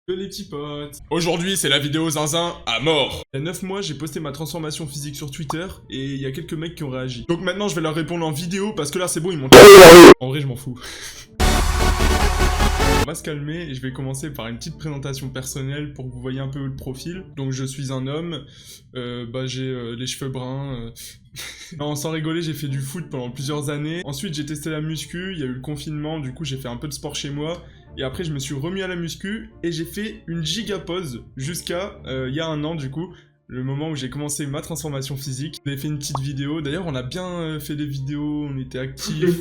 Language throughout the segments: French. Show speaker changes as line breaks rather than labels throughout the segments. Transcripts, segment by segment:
Les petits potes. Aujourd'hui, c'est la vidéo zinzin à mort. Il y a 9 mois, j'ai posté ma transformation physique sur Twitter et il y a quelques mecs qui ont réagi. Donc maintenant, je vais leur répondre en vidéo parce que là, c'est bon, ils m'ont... En vrai, je m'en fous. On va se calmer et je vais commencer par une petite présentation personnelle pour que vous voyez un peu le profil. Donc je suis un homme, j'ai les cheveux bruns. Non, sans rigoler, j'ai fait du foot pendant plusieurs années. Ensuite, j'ai testé la muscu, il y a eu le confinement, du coup j'ai fait un peu de sport chez moi. Et après, je me suis remis à la muscu et j'ai fait une giga pause jusqu'à il y a un an du coup. Le moment où j'ai commencé ma transformation physique. J'ai fait une petite vidéo. D'ailleurs, on a bien fait des vidéos, on était actifs.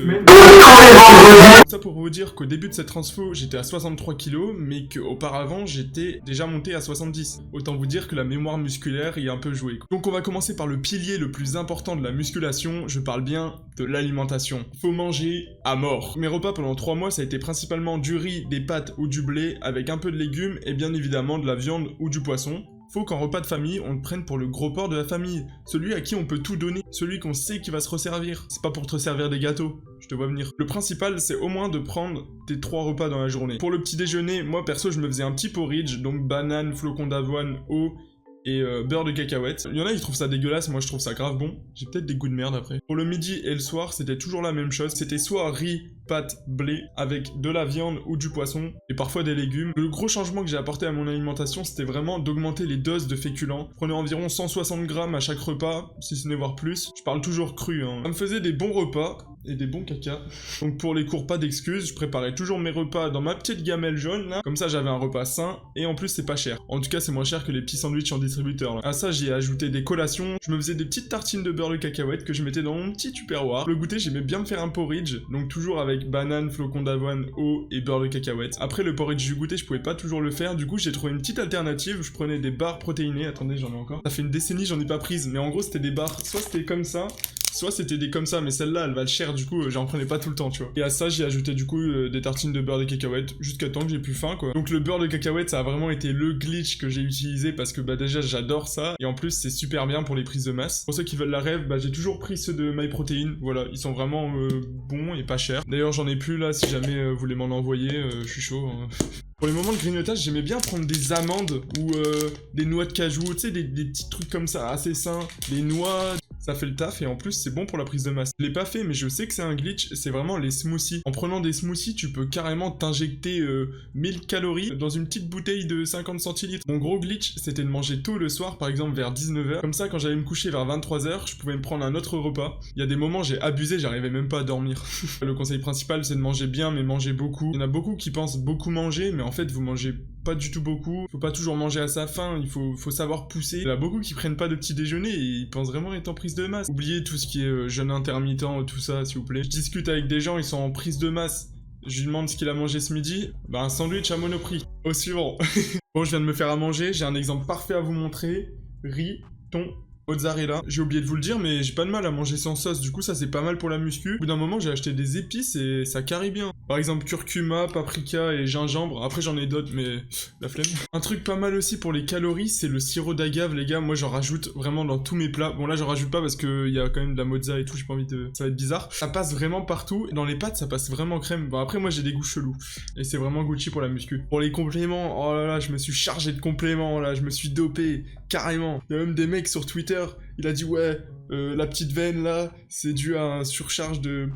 Ça pour vous dire qu'au début de cette transfo, j'étais à 63 kg, mais qu'auparavant, j'étais déjà monté à 70. Autant vous dire que la mémoire musculaire y est un peu jouée. Donc on va commencer par le pilier le plus important de la musculation. Je parle bien de l'alimentation. Faut manger à mort. Mes repas pendant 3 mois, ça a été principalement du riz, des pâtes ou du blé, avec un peu de légumes et bien évidemment de la viande ou du poisson. Faut qu'en repas de famille, on te prenne pour le gros porc de la famille. Celui à qui on peut tout donner. Celui qu'on sait qui va se resservir. C'est pas pour te servir des gâteaux. Je te vois venir. Le principal, c'est au moins de prendre tes 3 repas dans la journée. Pour le petit déjeuner, moi perso, je me faisais un petit porridge. Donc banane, flocons d'avoine, eau et beurre de cacahuète. Il y en a qui trouvent ça dégueulasse, moi je trouve ça grave bon. J'ai peut-être des goûts de merde après. Pour le midi et le soir, c'était toujours la même chose. C'était soit riz, pâtes, blé, avec de la viande ou du poisson, et parfois des légumes. Le gros changement que j'ai apporté à mon alimentation, c'était vraiment d'augmenter les doses de féculents. Je prenais environ 160 grammes à chaque repas, si ce n'est voire plus. Je parle toujours cru, hein. Ça me faisait des bons repas, et des bons caca. Donc pour les cours, pas d'excuses, je préparais toujours mes repas dans ma petite gamelle jaune, là. Comme ça, j'avais un repas sain, et en plus, c'est pas cher. En tout cas, c'est moins cher que les petits sandwichs en distributeur, là. À ça, j'y ai ajouté des collations. Je me faisais des petites tartines de beurre de cacahuète que je mettais dans mon petit tupperware. Le goûter, j'aimais bien me faire un porridge, donc toujours avec banane, flocons d'avoine, eau et beurre de cacahuète. Après, le porridge du goûter, je pouvais pas toujours le faire, du coup, j'ai trouvé une petite alternative. Je prenais des barres protéinées. Attendez, j'en ai encore. Ça fait une décennie, j'en ai pas prise, mais en gros, c'était des barres. Soit c'était comme ça, soit c'était des comme ça, mais celle-là, elle va le cher, du coup, j'en prenais pas tout le temps, tu vois. Et à ça, j'ai ajouté du coup des tartines de beurre de cacahuète, jusqu'à temps que j'ai plus faim, quoi. Donc le beurre de cacahuète, ça a vraiment été le glitch que j'ai utilisé, parce que déjà, j'adore ça, et en plus, c'est super bien pour les prises de masse. Pour ceux qui veulent la rêve, j'ai toujours pris ceux de MyProtein, voilà, ils sont vraiment bons et pas chers. D'ailleurs, j'en ai plus là, si jamais vous voulez m'en envoyer, je suis chaud, hein. Pour les moments de grignotage, j'aimais bien prendre des amandes ou des noix de cajou, tu sais, des petits trucs comme ça, assez sains, des noix. Ça fait le taf et en plus c'est bon pour la prise de masse. Je l'ai pas fait mais je sais que c'est un glitch, c'est vraiment les smoothies. En prenant des smoothies, tu peux carrément t'injecter 1000 calories dans une petite bouteille de 50 centilitres. Mon gros glitch, c'était de manger tôt le soir, par exemple vers 19h. Comme ça, quand j'allais me coucher vers 23h, je pouvais me prendre un autre repas. Il y a des moments, j'ai abusé, j'arrivais même pas à dormir. Le conseil principal, c'est de manger bien mais manger beaucoup. Il y en a beaucoup qui pensent beaucoup manger, mais en fait, vous mangez pas du tout beaucoup. Faut pas toujours manger à sa faim, il faut savoir pousser. Il y en a beaucoup qui prennent pas de petit déjeuner et ils pensent vraiment être en prise de masse. Oubliez tout ce qui est jeûne intermittent, tout ça, s'il vous plaît. Je discute avec des gens, ils sont en prise de masse. Je lui demande ce qu'il a mangé ce midi. Un sandwich à Monoprix. Au suivant. Bon, je viens de me faire à manger, j'ai un exemple parfait à vous montrer. Riz, thon, mozzarella. J'ai oublié de vous le dire, mais j'ai pas de mal à manger sans sauce, du coup ça c'est pas mal pour la muscu. Au bout d'un moment j'ai acheté des épices et ça carie bien. Par exemple curcuma, paprika et gingembre. Après j'en ai d'autres mais la flemme. Un truc pas mal aussi pour les calories, c'est le sirop d'agave les gars. Moi j'en rajoute vraiment dans tous mes plats. Bon là j'en rajoute pas parce qu'il y a quand même de la mozza et tout, j'ai pas envie de... Ça va être bizarre. Ça passe vraiment partout. Dans les pâtes ça passe vraiment crème. Bon après moi j'ai des goûts chelous. Et c'est vraiment Gucci pour la muscu. Pour les compléments, oh là là je me suis chargé de compléments là. Je me suis dopé carrément. Il y a même des mecs sur Twitter. Il a dit ouais, la petite veine là, c'est dû à un surcharge de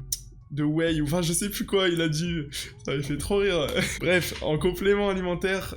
whey, enfin je sais plus quoi, il a dit, ça m'avait fait trop rire. Bref, en complément alimentaire,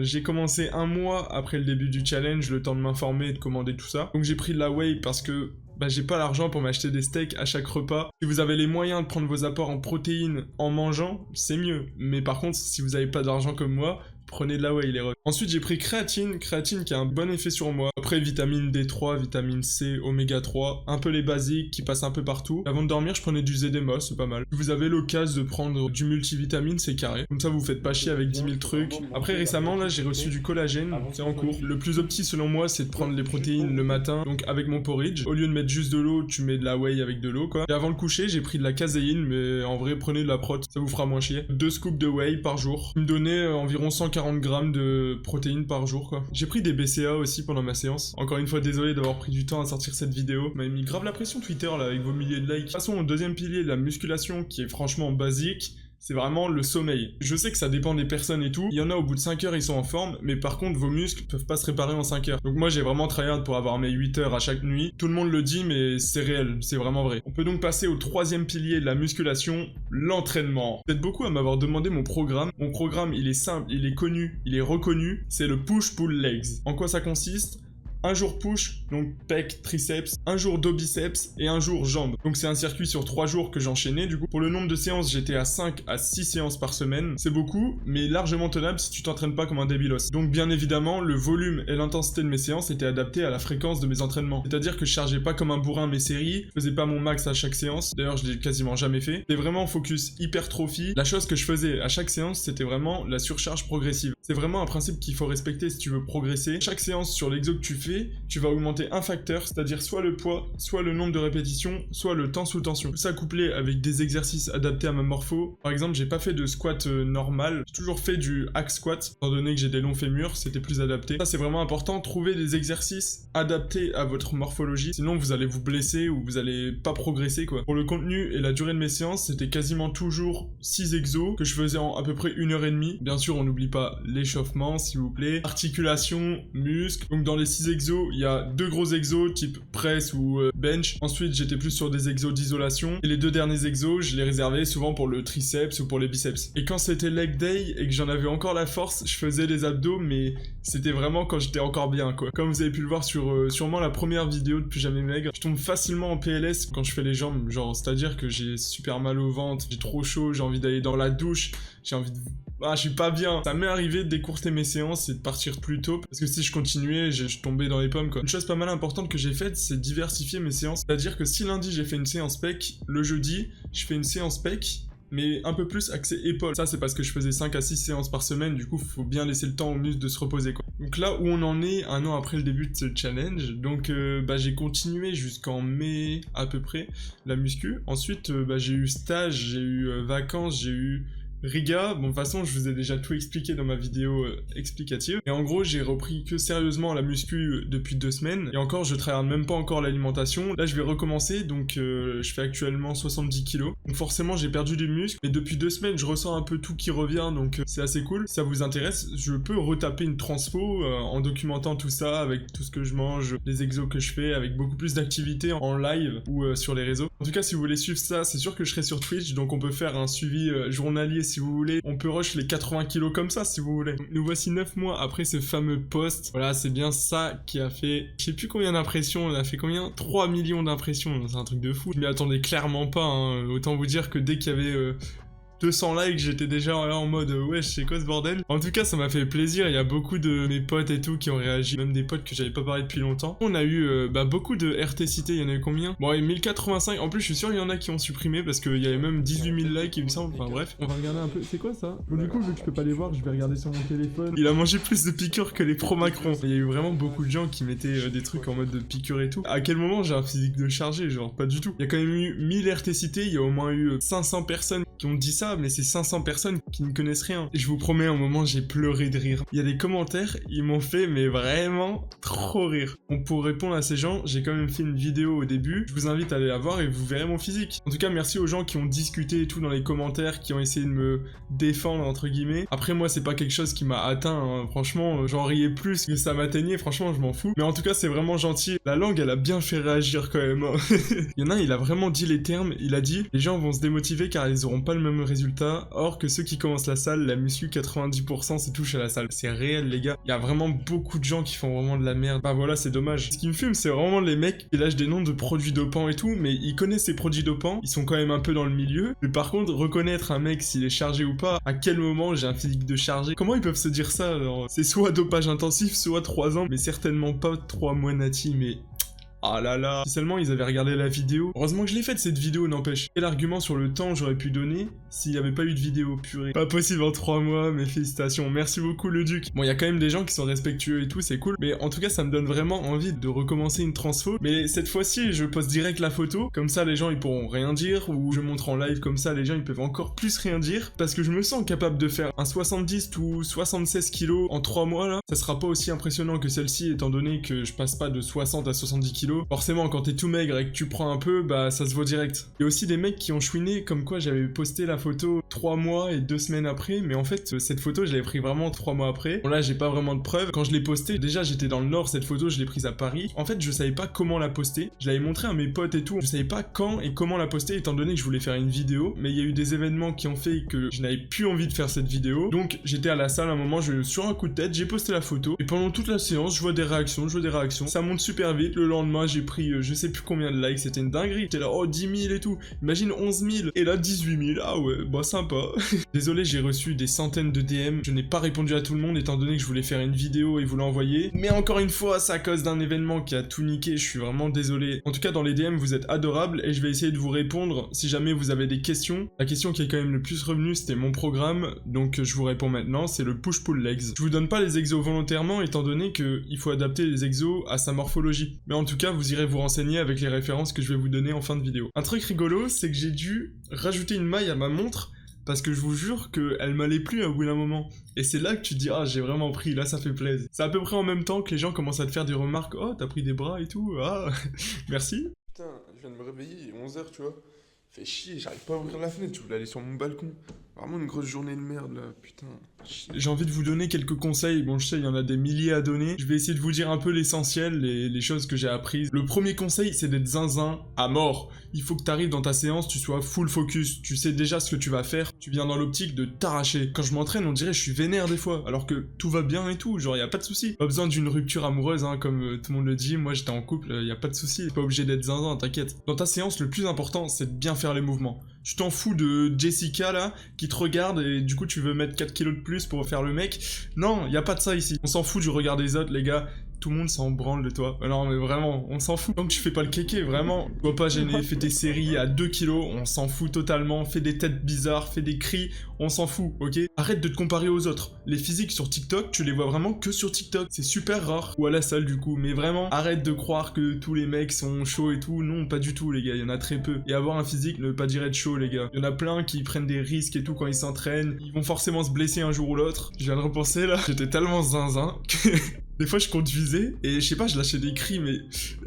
j'ai commencé 1 mois après le début du challenge, le temps de m'informer et de commander tout ça. Donc j'ai pris de la whey parce que j'ai pas l'argent pour m'acheter des steaks à chaque repas. Si vous avez les moyens de prendre vos apports en protéines en mangeant, c'est mieux. Mais par contre, si vous avez pas d'argent comme moi, prenez de la whey les refs. Ensuite j'ai pris créatine qui a un bon effet sur moi. Après vitamine D3, vitamine C, oméga 3, un peu les basiques qui passent un peu partout. Avant de dormir je prenais du Zedema, c'est pas mal. Si vous avez l'occasion de prendre du multivitamine, c'est carré. Comme ça vous faites pas chier avec 10 000 trucs. Après récemment là j'ai reçu du collagène, c'est en cours. Le plus opti selon moi c'est de prendre les protéines le matin, donc avec mon porridge. Au lieu de mettre juste de l'eau, tu mets de la whey avec de l'eau quoi. Et avant le coucher j'ai pris de la caséine, mais en vrai prenez de la prot, ça vous fera moins chier. 2 scoops de whey par jour. Qui me donnait environ 140 grammes de protéines par jour quoi. J'ai pris des BCA aussi pendant ma séance. Encore une fois désolé d'avoir pris du temps à sortir cette vidéo. M'avait mis grave la pression Twitter là avec vos milliers de likes. De toute façon, au deuxième pilier de la musculation qui est franchement basique, c'est vraiment le sommeil. Je sais que ça dépend des personnes et tout. Il y en a au bout de 5 heures, ils sont en forme, mais par contre, vos muscles peuvent pas se réparer en 5 heures. Donc moi, j'ai vraiment tryhard pour avoir mes 8 heures à chaque nuit. Tout le monde le dit, mais c'est réel, c'est vraiment vrai. On peut donc passer au troisième pilier de la musculation, l'entraînement. Vous êtes beaucoup à m'avoir demandé mon programme. Mon programme, il est simple, il est connu, il est reconnu. C'est le push-pull-legs. En quoi ça consiste ? Un jour push, donc pec, triceps, un jour dos biceps et un jour jambes. Donc c'est un circuit sur 3 jours que j'enchaînais du coup. Pour le nombre de séances, j'étais à 5 à 6 séances par semaine. C'est beaucoup, mais largement tenable si tu t'entraînes pas comme un débilos. Donc bien évidemment, le volume et l'intensité de mes séances étaient adaptés à la fréquence de mes entraînements. C'est-à-dire que je chargeais pas comme un bourrin mes séries, je faisais pas mon max à chaque séance. D'ailleurs, je l'ai quasiment jamais fait. C'était vraiment focus hypertrophie. La chose que je faisais à chaque séance, c'était vraiment la surcharge progressive. C'est vraiment un principe qu'il faut respecter si tu veux progresser. Chaque séance sur l'exo que tu fais, tu vas augmenter un facteur, c'est-à-dire soit le poids, soit le nombre de répétitions, soit le temps sous tension. Tout ça couplé avec des exercices adaptés à ma morpho. Par exemple, j'ai pas fait de squat normal, j'ai toujours fait du hack squat, étant donné que j'ai des longs fémurs, c'était plus adapté. Ça c'est vraiment important, trouver des exercices adaptés à votre morphologie, sinon vous allez vous blesser ou vous allez pas progresser quoi. Pour le contenu et la durée de mes séances, c'était quasiment toujours 6 exos que je faisais en à peu près 1h30. Bien sûr, on n'oublie pas l'échauffement s'il vous plaît, articulation, muscles. Donc dans les 6 exos, il y a 2 gros exos type press ou bench. Ensuite, j'étais plus sur des exos d'isolation. Et les 2 derniers exos, je les réservais souvent pour le triceps ou pour les biceps. Et quand c'était leg day et que j'en avais encore la force, je faisais les abdos, mais c'était vraiment quand j'étais encore bien, quoi. Comme vous avez pu le voir sur sûrement la première vidéo de Plus Jamais Maigre, je tombe facilement en PLS quand je fais les jambes. Genre, c'est-à-dire que j'ai super mal au ventre, j'ai trop chaud, j'ai envie d'aller dans la douche, j'ai envie de... Ah, je suis pas bien. Ça m'est arrivé de décourter mes séances et de partir plus tôt. Parce que si je continuais, je tombais dans les pommes, quoi. Une chose pas mal importante que j'ai faite, c'est diversifier mes séances. C'est-à-dire que si lundi, j'ai fait une séance pec, le jeudi, je fais une séance pec, mais un peu plus axé épaules. Ça, c'est parce que je faisais 5 à 6 séances par semaine. Du coup, faut bien laisser le temps aux muscles de se reposer, quoi. Donc là où on en est, 1 an après le début de ce challenge, donc j'ai continué jusqu'en mai à peu près, la muscu. Ensuite, j'ai eu stage, j'ai eu vacances, j'ai eu... Riga, bon de toute façon je vous ai déjà tout expliqué dans ma vidéo explicative. Et en gros j'ai repris que sérieusement la muscu depuis 2 semaines. Et encore je travaille même pas encore l'alimentation. Là je vais recommencer, donc je fais actuellement 70 kilos. Donc forcément j'ai perdu du muscle. Mais depuis 2 semaines je ressens un peu tout qui revient, donc c'est assez cool. Si ça vous intéresse, je peux retaper une transpo en documentant tout ça avec tout ce que je mange, les exos que je fais, avec beaucoup plus d'activités en live ou sur les réseaux. En tout cas si vous voulez suivre ça, c'est sûr que je serai sur Twitch, donc on peut faire un suivi journalier si vous voulez. On peut rush les 80 kilos comme ça si vous voulez. Nous voici 9 mois après ce fameux post. Voilà, c'est bien ça qui a fait... Je sais plus combien d'impressions, on a fait combien 3 millions d'impressions, c'est un truc de fou. Je m'y attendais clairement pas, hein. Autant vous dire que dès qu'il y avait... 200 likes, j'étais déjà là en mode ouais, c'est quoi ce bordel? En tout cas, ça m'a fait plaisir. Il y a beaucoup de mes potes et tout qui ont réagi, même des potes que j'avais pas parlé depuis longtemps. On a eu beaucoup de RT cités. Il y en a eu combien? Bon, et 1085. En plus, je suis sûr il y en a qui ont supprimé parce qu'il y avait même 18 000 likes, il me semble. Enfin bref, on va regarder un peu. C'est quoi ça? Bon, du coup, vu que je peux pas les voir, je vais regarder sur mon téléphone. Il a mangé plus de piqûres que les pro Macron. Il y a eu vraiment beaucoup de gens qui mettaient des trucs en mode de piqûre et tout. À quel moment j'ai un physique de chargé? Genre pas du tout. Il y a quand même eu 1000 RT cités. Il y a au moins eu 500 personnes qui ont dit ça, mais c'est 500 personnes qui ne connaissent rien. Et je vous promets, à un moment, j'ai pleuré de rire. Il y a des commentaires, ils m'ont fait, mais vraiment, trop rire. Bon, pour répondre à ces gens, j'ai quand même fait une vidéo au début. Je vous invite à aller la voir et vous verrez mon physique. En tout cas, merci aux gens qui ont discuté et tout dans les commentaires, qui ont essayé de me défendre, entre guillemets. Après, moi, c'est pas quelque chose qui m'a atteint, hein. Franchement, j'en riais plus que ça m'atteignait. Franchement, je m'en fous. Mais en tout cas, c'est vraiment gentil. La langue, elle a bien fait réagir quand même, hein. Il y en a un, il a vraiment dit les termes. Il a dit, les gens vont se démotiver car ils auront pas le même résultat. Or que ceux qui commencent la salle, la muscu 90% c'est touche à la salle. C'est réel les gars. Il y a vraiment beaucoup de gens qui font vraiment de la merde. Bah voilà, c'est dommage. Ce qui me fume, c'est vraiment les mecs qui lâchent des noms de produits dopants et tout, mais ils connaissent ces produits dopants, ils sont quand même un peu dans le milieu. Mais par contre, reconnaître un mec s'il est chargé ou pas, à quel moment j'ai un physique de chargé, comment ils peuvent se dire ça? Alors, c'est soit dopage intensif, soit 3 ans, mais certainement pas 3 mois nati, mais... Ah là là, si seulement ils avaient regardé la vidéo. Heureusement que je l'ai faite cette vidéo, n'empêche. Quel argument sur le temps j'aurais pu donner s'il n'y avait pas eu de vidéo, purée. Pas possible en 3 mois, mais félicitations. Merci beaucoup le duc. Bon, il y a quand même des gens qui sont respectueux et tout, c'est cool. Mais en tout cas, ça me donne vraiment envie de recommencer une transfo. Mais cette fois-ci, je poste direct la photo. Comme ça, les gens, ils pourront rien dire. Ou je montre en live, comme ça, les gens, ils peuvent encore plus rien dire. Parce que je me sens capable de faire un 70 ou 76 kilos en 3 mois, là. Ça sera pas aussi impressionnant que celle-ci, étant donné que je passe pas de 60 à 70 kilos kilos. Forcément, quand t'es tout maigre et que tu prends un peu, bah ça se voit direct. Il y a aussi des mecs qui ont chouiné comme quoi j'avais posté la photo 3 mois et 2 semaines après, mais en fait, cette photo, je l'avais pris vraiment 3 mois après. Bon là, j'ai pas vraiment de preuves. Quand je l'ai postée, déjà j'étais dans le Nord, cette photo, je l'ai prise à Paris. En fait, je savais pas comment la poster. Je l'avais montré à mes potes et tout. Je savais pas quand et comment la poster, étant donné que je voulais faire une vidéo. Mais il y a eu des événements qui ont fait que je n'avais plus envie de faire cette vidéo. Donc, j'étais à la salle à un moment, sur un coup de tête, j'ai posté la photo. Et pendant toute la séance, je vois des réactions. Ça monte super vite. Le lendemain, j'ai pris je sais plus combien de likes. C'était une dinguerie. J'étais là, oh, 10 000 et tout. Imagine 11 000. Et là, 18 000. Ah ouais, bah sympa. Désolé, j'ai reçu des centaines de DM. Je n'ai pas répondu à tout le monde, étant donné que je voulais faire une vidéo et vous l'envoyer. Mais encore une fois, c'est à cause d'un événement qui a tout niqué. Je suis vraiment désolé. En tout cas, dans les DM, vous êtes adorables et je vais essayer de vous répondre si jamais vous avez des questions. La question qui est quand même le plus revenue, c'était mon programme. Donc, je vous réponds maintenant. C'est le push-pull legs. Je vous donne pas les exos volontairement, étant donné qu'il faut adapter les exos à sa morphologie. Mais en tout cas, vous irez vous renseigner avec les références que je vais vous donner en fin de vidéo. Un truc rigolo, c'est que j'ai dû rajouter une maille à ma montre parce que je vous jure qu'elle m'allait plus à bout d'un moment. Et c'est là que tu te dis, ah, j'ai vraiment pris, là ça fait plaisir. C'est à peu près en même temps que les gens commencent à te faire des remarques, oh, t'as pris des bras et tout, ah, merci.
Putain, je viens de me réveiller, il est 11h, tu vois. Fait chier, j'arrive pas à ouvrir la fenêtre, je voulais aller sur mon balcon. Vraiment une grosse journée de merde là, putain.
J'ai envie de vous donner quelques conseils, bon je sais il y en a des milliers à donner. Je vais essayer de vous dire un peu l'essentiel, les choses que j'ai apprises. Le premier conseil c'est d'être zinzin à mort. Il faut que t'arrives dans ta séance, tu sois full focus, tu sais déjà ce que tu vas faire, tu viens dans l'optique de t'arracher. Quand je m'entraîne on dirait que je suis vénère des fois, alors que tout va bien et tout, genre y a pas de souci. Pas besoin d'une rupture amoureuse hein, comme tout le monde le dit, moi j'étais en couple, y a pas de souci, t'es pas obligé d'être zinzin, t'inquiète. Dans ta séance le plus important c'est de bien faire les mouvements. Tu t'en fous de Jessica là, qui te regarde et du coup tu veux mettre 4 kilos de plus pour faire le mec. Non, y a pas de ça ici. On s'en fout du regard des autres les gars. Tout le monde s'en branle de toi. Non mais vraiment, on s'en fout. Tant que tu fais pas le kéké, vraiment. Sois pas gêné, fais tes séries à 2 kilos, on s'en fout totalement. Fais des têtes bizarres, fais des cris, on s'en fout, ok? Arrête de te comparer aux autres. Les physiques sur TikTok, tu les vois vraiment que sur TikTok. C'est super rare. Ou à la salle du coup. Mais vraiment, arrête de croire que tous les mecs sont chauds et tout. Non, pas du tout les gars, il y en a très peu. Et avoir un physique ne veut pas dire être chaud les gars. Il y en a plein qui prennent des risques et tout quand ils s'entraînent. Ils vont forcément se blesser un jour ou l'autre. Je viens de repenser là. J'étais tellement zinzin que... Des fois, je conduisais et je sais pas, je lâchais des cris, mais...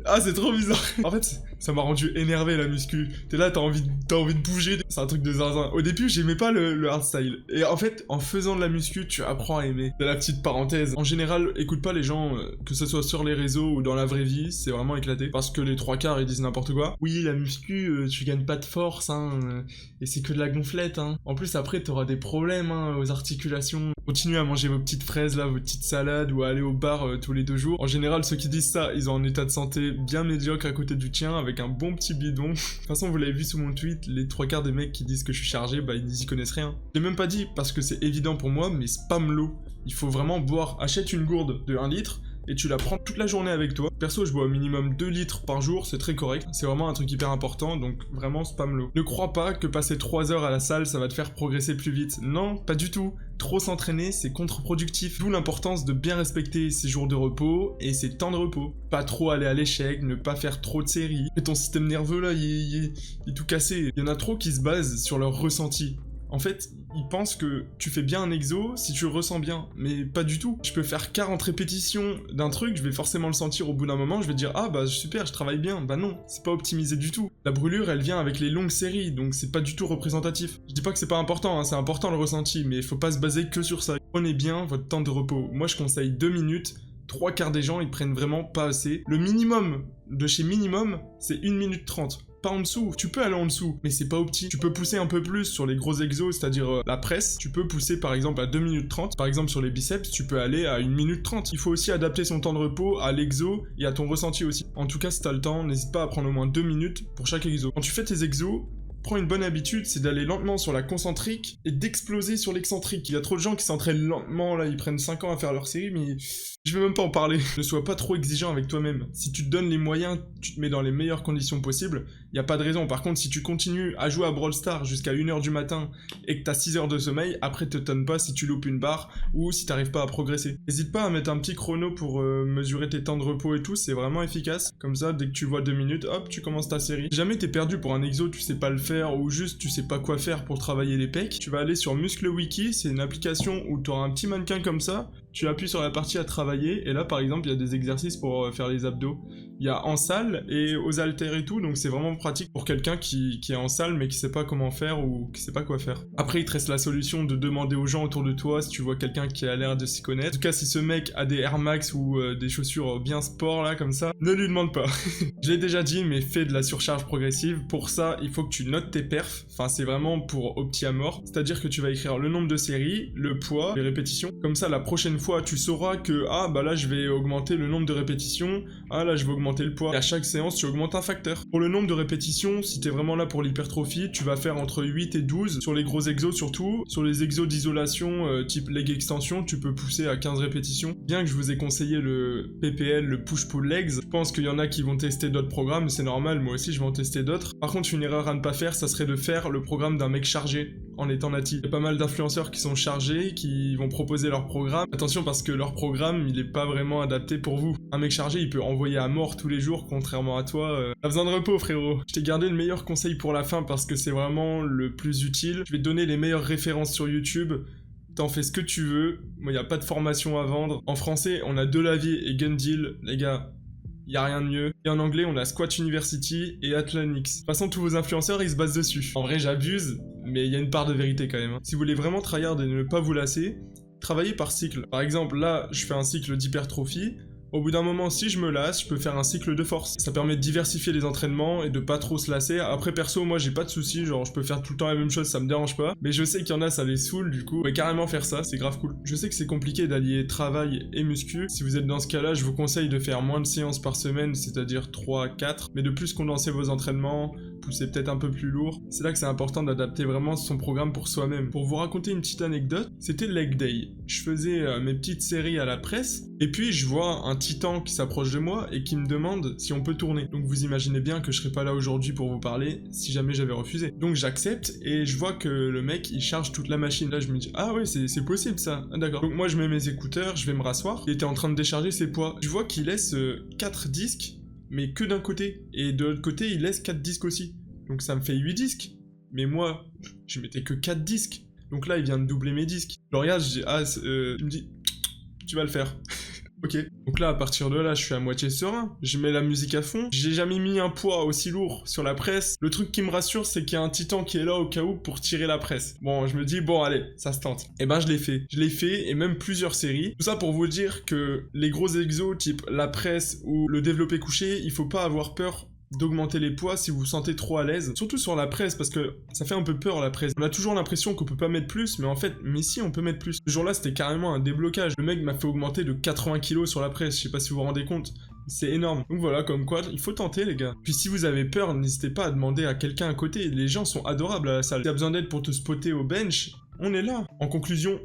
Ah, c'est trop bizarre. En fait, ça m'a rendu énervé, la muscu. T'es là, t'as envie de bouger. C'est un truc de zinzin. Au début, j'aimais pas le hardstyle. Et en fait, en faisant de la muscu, tu apprends à aimer. C'est la petite parenthèse. En général, écoute pas les gens, que ce soit sur les réseaux ou dans la vraie vie, c'est vraiment éclaté. Parce que les 3/4, ils disent n'importe quoi. Oui, la muscu, tu gagnes pas de force, hein. Et c'est que de la gonflette, hein. En plus, après, t'auras des problèmes, hein, aux articulations. Continuez à manger vos petites fraises, là, vos petites salades, ou à aller au bar tous les 2 jours. En général, ceux qui disent ça, ils ont un état de santé bien médiocre à côté du tien, avec un bon petit bidon. De toute façon, vous l'avez vu sous mon tweet, les 3/4 des mecs qui disent que je suis chargé, bah ils y connaissent rien. Je l'ai même pas dit parce que c'est évident pour moi, mais spam l'eau. Il faut vraiment boire. Achète une gourde de 1 litre, et tu la prends toute la journée avec toi. Perso, je bois au minimum 2 litres par jour, c'est très correct. C'est vraiment un truc hyper important, donc vraiment spam l'eau. Ne crois pas que passer 3 heures à la salle, ça va te faire progresser plus vite. Non, pas du tout. Trop s'entraîner, c'est contre-productif. D'où l'importance de bien respecter ses jours de repos et ses temps de repos. Pas trop aller à l'échec, ne pas faire trop de séries. Et ton système nerveux là, il est tout cassé. Il y en a trop qui se basent sur leur ressenti. En fait, ils pensent que tu fais bien un exo si tu le ressens bien, mais pas du tout. Je peux faire 40 répétitions d'un truc, je vais forcément le sentir au bout d'un moment, je vais dire « Ah bah super, je travaille bien ». Bah non, c'est pas optimisé du tout. La brûlure, elle vient avec les longues séries, donc c'est pas du tout représentatif. Je dis pas que c'est pas important, hein, c'est important le ressenti, mais faut pas se baser que sur ça. Prenez bien votre temps de repos. Moi, je conseille 2 minutes. 3/4 des gens, ils prennent vraiment pas assez. Le minimum de chez minimum, c'est 1 minute 30. Pas en dessous, tu peux aller en dessous, mais c'est pas opti. Tu peux pousser un peu plus sur les gros exos, c'est-à-dire la presse. Tu peux pousser par exemple à 2 minutes 30. Par exemple sur les biceps, tu peux aller à 1 minute 30. Il faut aussi adapter son temps de repos à l'exo et à ton ressenti aussi. En tout cas, si t'as le temps, n'hésite pas à prendre au moins 2 minutes pour chaque exo. Quand tu fais tes exos, prends une bonne habitude, c'est d'aller lentement sur la concentrique et d'exploser sur l'excentrique. Il y a trop de gens qui s'entraînent lentement, là, ils prennent 5 ans à faire leur série, mais je vais même pas en parler. Ne sois pas trop exigeant avec toi-même. Si tu te donnes les moyens, tu te mets dans les meilleures conditions possibles, y a pas de raison. Par contre, si tu continues à jouer à Brawl Stars jusqu'à 1h du matin et que t'as 6 heures de sommeil, après te tonne pas si tu loupes une barre ou si t'arrives pas à progresser. N'hésite pas à mettre un petit chrono pour mesurer tes temps de repos et tout, c'est vraiment efficace. Comme ça, dès que tu vois 2 minutes, hop, tu commences ta série. Si jamais t'es perdu pour un exo, tu sais pas le faire ou juste tu sais pas quoi faire pour travailler les pecs, tu vas aller sur Muscle Wiki, c'est une application où tu auras un petit mannequin comme ça tu appuies sur la partie à travailler, et là par exemple il y a des exercices pour faire les abdos. Il y a en salle et aux haltères et tout, donc c'est vraiment pratique pour quelqu'un qui est en salle mais qui sait pas comment faire ou qui sait pas quoi faire. Après il te reste la solution de demander aux gens autour de toi si tu vois quelqu'un qui a l'air de s'y connaître. En tout cas si ce mec a des Air Max ou des chaussures bien sport là comme ça, ne lui demande pas. Je l'ai déjà dit mais fais de la surcharge progressive. Pour ça il faut que tu notes tes perfs, enfin c'est vraiment pour au petit à mort. C'est-à-dire que tu vas écrire le nombre de séries, le poids, les répétitions. Comme ça la prochaine fois tu sauras que ah bah là je vais augmenter le nombre de répétitions, ah là je vais augmenter le poids. Et à chaque séance, tu augmentes un facteur. Pour le nombre de répétitions, si t'es vraiment là pour l'hypertrophie, tu vas faire entre 8 et 12 sur les gros exos surtout. Sur les exos d'isolation type leg extension, tu peux pousser à 15 répétitions. Bien que je vous ai conseillé le PPL, le push-pull legs, je pense qu'il y en a qui vont tester d'autres programmes, c'est normal, moi aussi je vais en tester d'autres. Par contre, une erreur à ne pas faire, ça serait de faire le programme d'un mec chargé en étant natif. Il y a pas mal d'influenceurs qui sont chargés, qui vont proposer leur programme. Attention parce que leur programme, il est pas vraiment adapté pour vous. Un mec chargé, il peut envoyer à mort tous les jours, contrairement à toi. T'as besoin de repos, frérot. Je t'ai gardé le meilleur conseil pour la fin parce que c'est vraiment le plus utile. Je vais te donner les meilleures références sur YouTube. T'en fais ce que tu veux. Moi, y a pas de formation à vendre. En français, on a Delavier et Gundil. Les gars, y a rien de mieux. Et en anglais, on a Squat University et Atlanix. De toute façon, tous vos influenceurs, ils se basent dessus. En vrai, j'abuse, mais il y a une part de vérité quand même. Si vous voulez vraiment tryhard et ne pas vous lasser, travaillez par cycle. Par exemple, là, je fais un cycle d'hypertrophie. Au bout d'un moment, si je me lasse, je peux faire un cycle de force. Ça permet de diversifier les entraînements et de pas trop se lasser. Après, perso, moi, j'ai pas de soucis, genre, je peux faire tout le temps la même chose, ça me dérange pas. Mais je sais qu'il y en a, ça les saoule, du coup. Vous pouvez carrément faire ça, c'est grave cool. Je sais que c'est compliqué d'allier travail et muscu. Si vous êtes dans ce cas-là, je vous conseille de faire moins de séances par semaine, c'est-à-dire 3 à 4. Mais de plus condenser vos entraînements, pousser peut-être un peu plus lourd. C'est là que c'est important d'adapter vraiment son programme pour soi-même. Pour vous raconter une petite anecdote, c'était leg day. Je faisais mes petites séries à la presse, et puis je vois un titan qui s'approche de moi et qui me demande si on peut tourner. Donc vous imaginez bien que je serais pas là aujourd'hui pour vous parler si jamais j'avais refusé. Donc j'accepte et je vois que le mec il charge toute la machine. Là je me dis ah ouais c'est possible ça, ah, d'accord. Donc moi je mets mes écouteurs, je vais me rasseoir. Il était en train de décharger ses poids. Je vois qu'il laisse 4 disques mais que d'un côté. Et de l'autre côté il laisse 4 disques aussi. Donc ça me fait 8 disques. Mais moi je mettais que 4 disques. Donc là il vient de doubler mes disques. Je le regarde, je dis ah il me dit tu vas le faire. Ok, donc là à partir de là je suis à moitié serein, je mets la musique à fond, j'ai jamais mis un poids aussi lourd sur la presse. Le truc qui me rassure c'est qu'il y a un titan qui est là au cas où pour tirer la presse. Bon je me dis bon allez, ça se tente. Et ben je l'ai fait et même plusieurs séries. Tout ça pour vous dire que les gros exos type la presse ou le développé couché, il faut pas avoir peur d'augmenter les poids si vous vous sentez trop à l'aise. Surtout sur la presse, parce que ça fait un peu peur la presse. On a toujours l'impression qu'on peut pas mettre plus, mais en fait, mais si, on peut mettre plus. Ce jour-là, c'était carrément un déblocage. Le mec m'a fait augmenter de 80 kilos sur la presse, je sais pas si vous vous rendez compte. C'est énorme. Donc voilà, comme quoi, il faut tenter les gars. Puis si vous avez peur, n'hésitez pas à demander à quelqu'un à côté. Les gens sont adorables à la salle. Si t'as besoin d'aide pour te spotter au bench, on est là. En conclusion,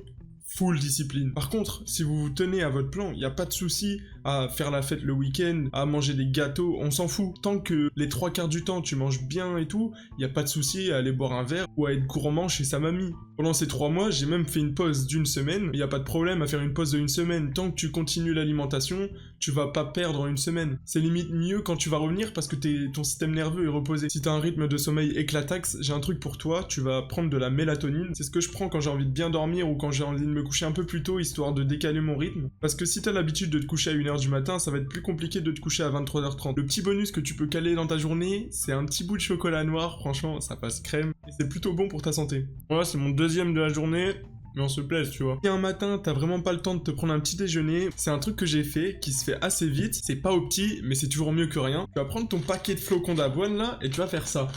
full discipline. Par contre, si vous vous tenez à votre plan, il n'y a pas de souci à faire la fête le week-end, à manger des gâteaux, on s'en fout. Tant que les 3/4 du temps tu manges bien et tout, il n'y a pas de souci à aller boire un verre ou à être gourmand chez sa mamie. Pendant ces 3 mois, j'ai même fait une pause d'1 semaine. Il n'y a pas de problème à faire une pause d'1 semaine. Tant que tu continues l'alimentation, tu vas pas perdre en 1 semaine. C'est limite mieux quand tu vas revenir parce que ton système nerveux est reposé. Si t'as un rythme de sommeil éclataxe, j'ai un truc pour toi, tu vas prendre de la mélatonine. C'est ce que je prends quand j'ai envie de bien dormir ou quand j'ai envie de me coucher un peu plus tôt, histoire de décaler mon rythme. Parce que si t'as l'habitude de te coucher à 1h du matin, ça va être plus compliqué de te coucher à 23h30. Le petit bonus que tu peux caler dans ta journée, c'est un petit bout de chocolat noir, franchement, ça passe crème. Et c'est plutôt bon pour ta santé. Voilà, c'est mon deuxième de la journée. Mais on se plaise, tu vois. Si un matin, t'as vraiment pas le temps de te prendre un petit déjeuner, c'est un truc que j'ai fait, qui se fait assez vite. C'est pas au petit, mais c'est toujours mieux que rien. Tu vas prendre ton paquet de flocons d'avoine, là, et tu vas faire ça.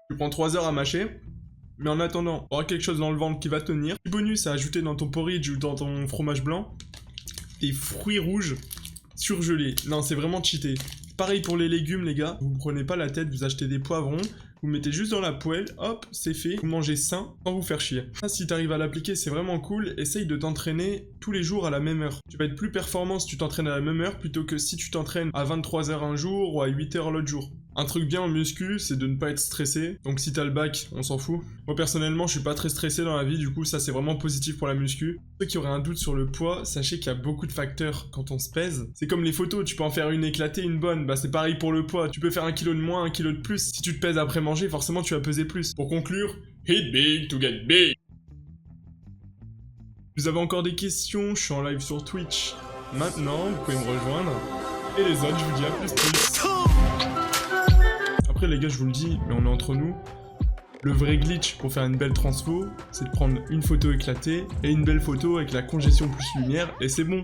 Tu prends 3 heures à mâcher. Mais en attendant, tu auras quelque chose dans le ventre qui va tenir. Petit bonus à ajouter dans ton porridge ou dans ton fromage blanc. Des fruits rouges surgelés. Non, c'est vraiment cheaté. Pareil pour les légumes, les gars. Vous prenez pas la tête, vous achetez des poivrons. Vous mettez juste dans la poêle, hop, c'est fait. Vous mangez sain sans vous faire chier. Ça, si t'arrives à l'appliquer, c'est vraiment cool. Essaye de t'entraîner tous les jours à la même heure. Tu vas être plus performant si tu t'entraînes à la même heure plutôt que si tu t'entraînes à 23h un jour ou à 8h l'autre jour. Un truc bien en muscu, c'est de ne pas être stressé. Donc si t'as le bac, on s'en fout. Moi personnellement, je suis pas très stressé dans la vie, du coup ça c'est vraiment positif pour la muscu. Ceux qui auraient un doute sur le poids, sachez qu'il y a beaucoup de facteurs quand on se pèse. C'est comme les photos, tu peux en faire une éclatée, une bonne. Bah c'est pareil pour le poids. Tu peux faire 1 kilo de moins, 1 kilo de plus. Si tu te pèses après manger, forcément tu vas peser plus. Pour conclure, hit big to get big. Vous avez encore des questions, je suis en live sur Twitch. Maintenant, vous pouvez me rejoindre. Et les autres, je vous dis à plus. Après les gars, je vous le dis, mais on est entre nous. Le vrai glitch pour faire une belle transfo, c'est de prendre une photo éclatée et une belle photo avec la congestion plus lumière, et c'est bon.